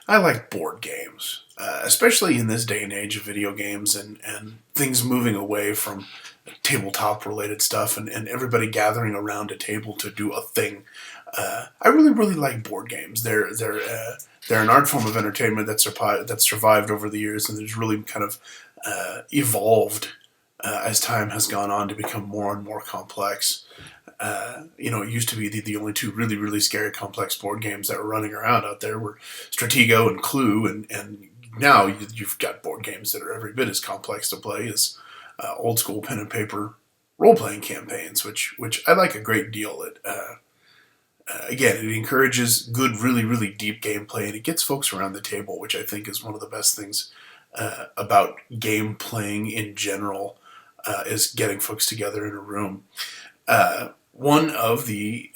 I like board games, especially in this day and age of video games and things moving away from tabletop related stuff and everybody gathering around a table to do a thing. I really, really like board games. They're an art form of entertainment that's survived over the years and has really kind of evolved as time has gone on to become more and more complex. It used to be the only two really, really scary complex board games that were running around out there were Stratego and Clue, and now you've got board games that are every bit as complex to play as old school pen and paper role playing campaigns, which I like a great deal. Again, it encourages good, really, really deep gameplay, and it gets folks around the table, which I think is one of the best things about game playing in general, is getting folks together in a room. One of the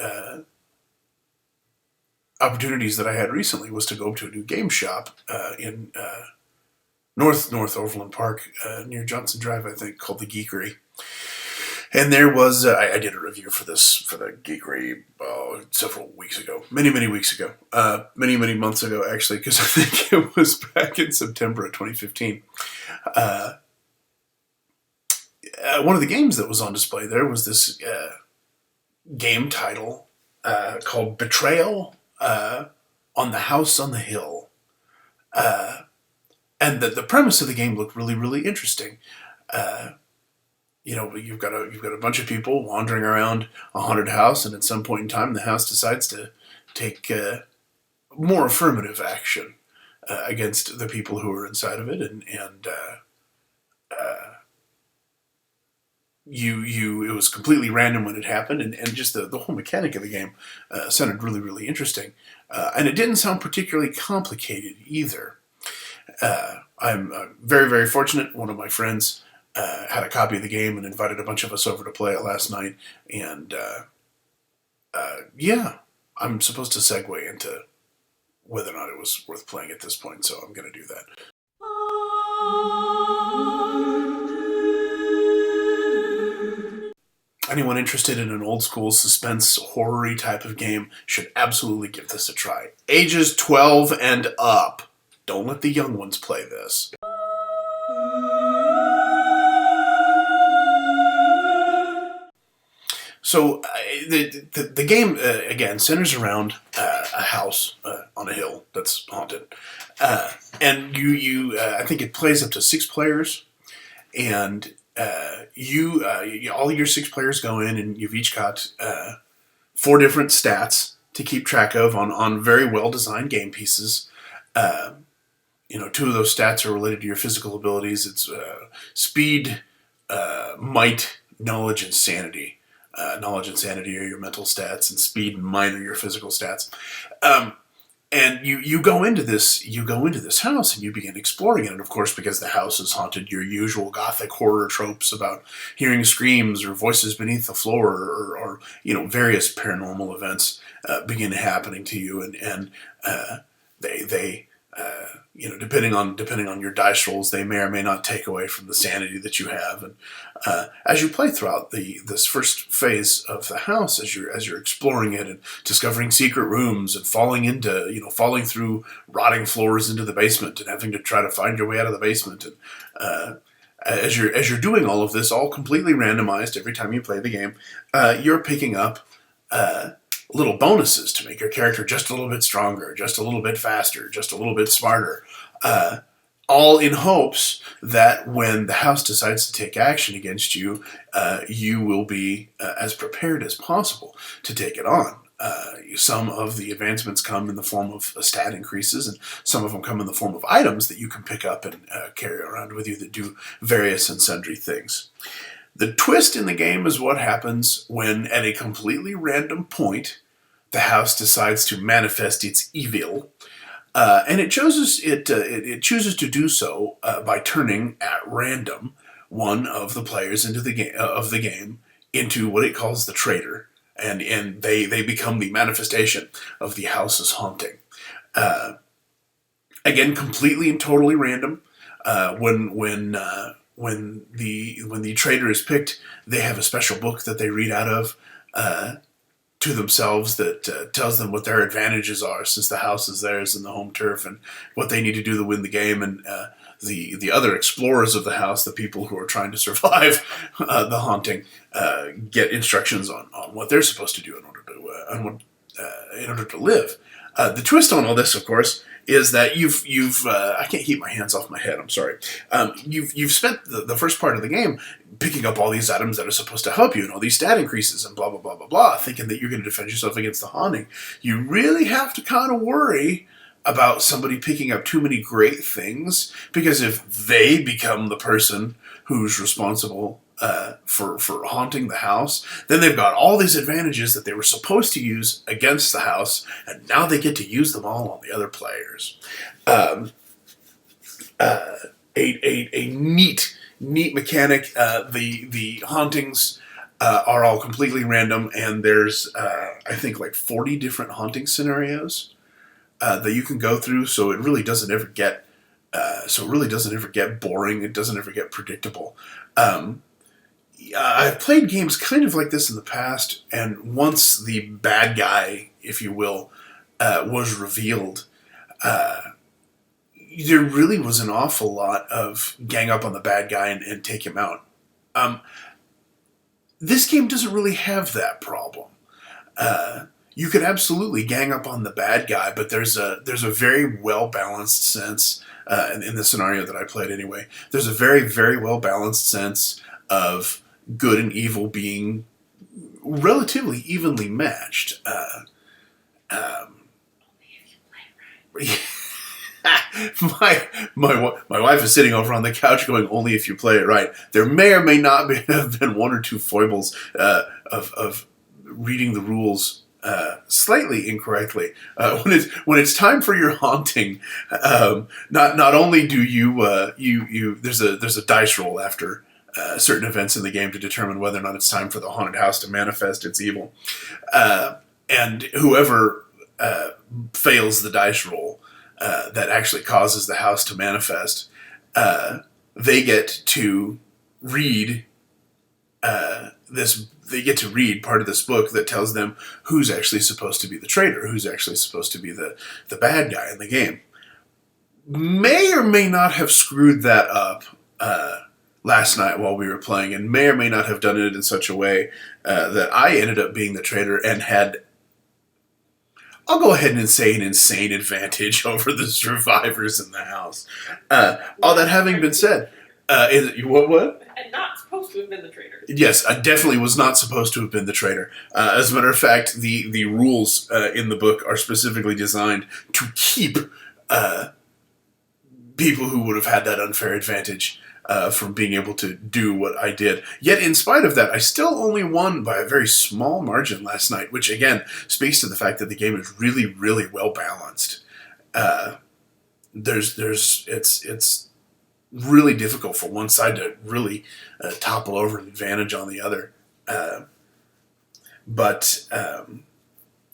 opportunities that I had recently was to go to a new game shop in North Overland Park, near Johnson Drive, I think, called the Geekery. And there was, I did a review for the Geekery several weeks ago, many weeks ago, many months ago, actually, because I think it was back in September of 2015. One of the games that was on display there was this game title called Betrayal on the House on the Hill. And the premise of the game looked really, really interesting. You've got a bunch of people wandering around a haunted house, and at some point in time, the house decides to take more affirmative action against the people who are inside of it, and it was completely random when it happened, and just the whole mechanic of the game sounded really, really interesting, and it didn't sound particularly complicated either. I'm very, very fortunate. One of my friends had a copy of the game and invited a bunch of us over to play it last night. And I'm supposed to segue into whether or not it was worth playing at this point, so I'm going to do that. Anyone interested in an old school suspense horror-y type of game should absolutely give this a try. Ages 12 and up. Don't let the young ones play this. So the game, again, centers around a house on a hill that's haunted. And I think it plays up to 6 players. And all your 6 players go in, and you've each got 4 different stats to keep track of on very well-designed game pieces. 2 of those stats are related to your physical abilities. It's speed, might, knowledge, and sanity. Knowledge and sanity are your mental stats, and speed and might are your physical stats. And you go into this house and you begin exploring it. And of course, because the house is haunted, your usual gothic horror tropes about hearing screams or voices beneath the floor or various paranormal events begin happening to you, and they depending on your dice rolls, they may or may not take away from the sanity that you have. And as you play throughout this first phase of the house, as you're exploring it and discovering secret rooms and falling through rotting floors into the basement and having to try to find your way out of the basement, and as you're doing all of this, all completely randomized every time you play the game, you're picking up little bonuses to make your character just a little bit stronger, just a little bit faster, just a little bit smarter, all in hopes that when the house decides to take action against you, you will be as prepared as possible to take it on. Some of the advancements come in the form of stat increases, and some of them come in the form of items that you can pick up and carry around with you that do various and sundry things. The twist in the game is what happens when, at a completely random point, the house decides to manifest its evil, and it chooses to do so by turning at random one of the players into the game into what it calls the traitor, and they become the manifestation of the house's haunting. Again, completely and totally random. When the traitor is picked, they have a special book that they read out of to themselves that tells them what their advantages are, since the house is theirs and the home turf, and what they need to do to win the game. And the other explorers of the house, the people who are trying to survive the haunting, get instructions on what they're supposed to do in order to live. The twist on all this, of course, is that you've I can't keep my hands off my head. I'm sorry. You've spent the first part of the game picking up all these items that are supposed to help you, and all these stat increases and blah blah blah blah blah, thinking that you're going to defend yourself against the haunting. You really have to kind of worry about somebody picking up too many great things, because if they become the person who's responsible for haunting the house, then they've got all these advantages that they were supposed to use against the house, and now they get to use them all on the other players. A neat mechanic. The hauntings are all completely random, and there's I think like 40 different haunting scenarios that you can go through. So it really doesn't ever get boring. It doesn't ever get predictable. I've played games kind of like this in the past, and once the bad guy, if you will, was revealed, there really was an awful lot of gang up on the bad guy and take him out. This game doesn't really have that problem. You could absolutely gang up on the bad guy, but there's a very well-balanced sense, in the scenario that I played anyway, there's a very, very well-balanced sense of good and evil being relatively evenly matched. My wife is sitting over on the couch going, "Only if you play it right." There may or may not have been one or two foibles of reading the rules slightly incorrectly. When it's time for your haunting, not only do you there's a dice roll after certain events in the game to determine whether or not it's time for the haunted house to manifest its evil, and whoever fails the dice roll that actually causes the house to manifest, they get to read They get to read part of this book that tells them who's actually supposed to be the traitor, who's actually supposed to be the bad guy in the game. May or may not have screwed that up last night while we were playing, and may or may not have done it in such a way that I ended up being the traitor and had, I'll go ahead and say, an insane advantage over the survivors in the house. All that having been said, what? And not supposed to have been the traitor. Yes, I definitely was not supposed to have been the traitor. As a matter of fact, the rules in the book are specifically designed to keep people who would have had that unfair advantage from being able to do what I did. Yet, in spite of that, I still only won by a very small margin last night, which again speaks to the fact that the game is really, really well balanced. It's really difficult for one side to really topple over an advantage on the other. But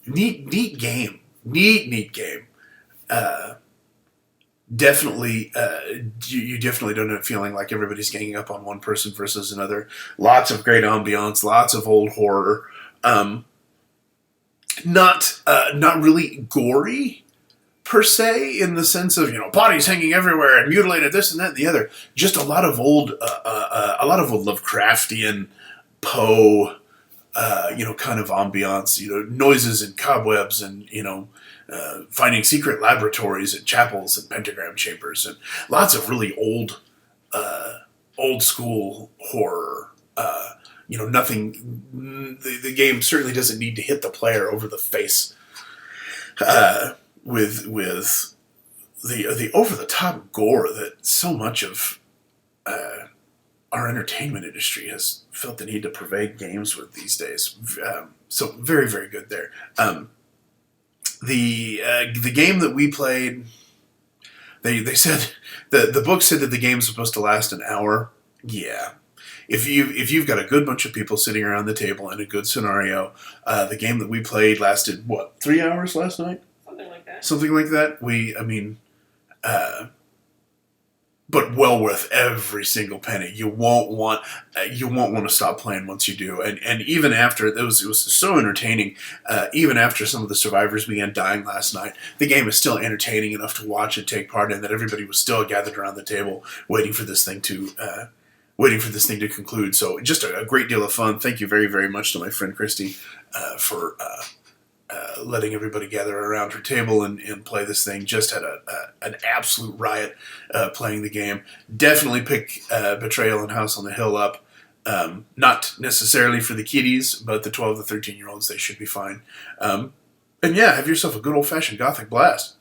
neat game. Neat game. Definitely, you definitely don't have a feeling like everybody's ganging up on one person versus another. Lots of great ambiance, lots of old horror. Not really gory per se, in the sense of, bodies hanging everywhere and mutilated this and that and the other. Just a lot of old Lovecraftian Poe, kind of ambiance. Noises and cobwebs and finding secret laboratories and chapels and pentagram chambers, and lots of really old school horror. Nothing. The game certainly doesn't need to hit the player over the face with the over the top gore that so much of our entertainment industry has felt the need to pervade games with these days. So very, very good there. The game that we played, they said the book said that the game's supposed to last an hour. Yeah. If you've got a good bunch of people sitting around the table in a good scenario, the game that we played lasted 3 hours last night? Something like that. Something like that. but well worth every single penny. You won't want to stop playing once you do. And even after it was so entertaining. Even after some of the survivors began dying last night, the game is still entertaining enough to watch and take part in. That everybody was still gathered around the table waiting for this thing to. Waiting for this thing to conclude. So just a great deal of fun. Thank you very, very much to my friend Christy for letting everybody gather around her table and play this thing. Just had an absolute riot playing the game. Definitely pick Betrayal and House on the Hill up. Not necessarily for the kiddies, but the 12 to 13-year-olds, they should be fine. And yeah, have yourself a good old-fashioned Gothic blast.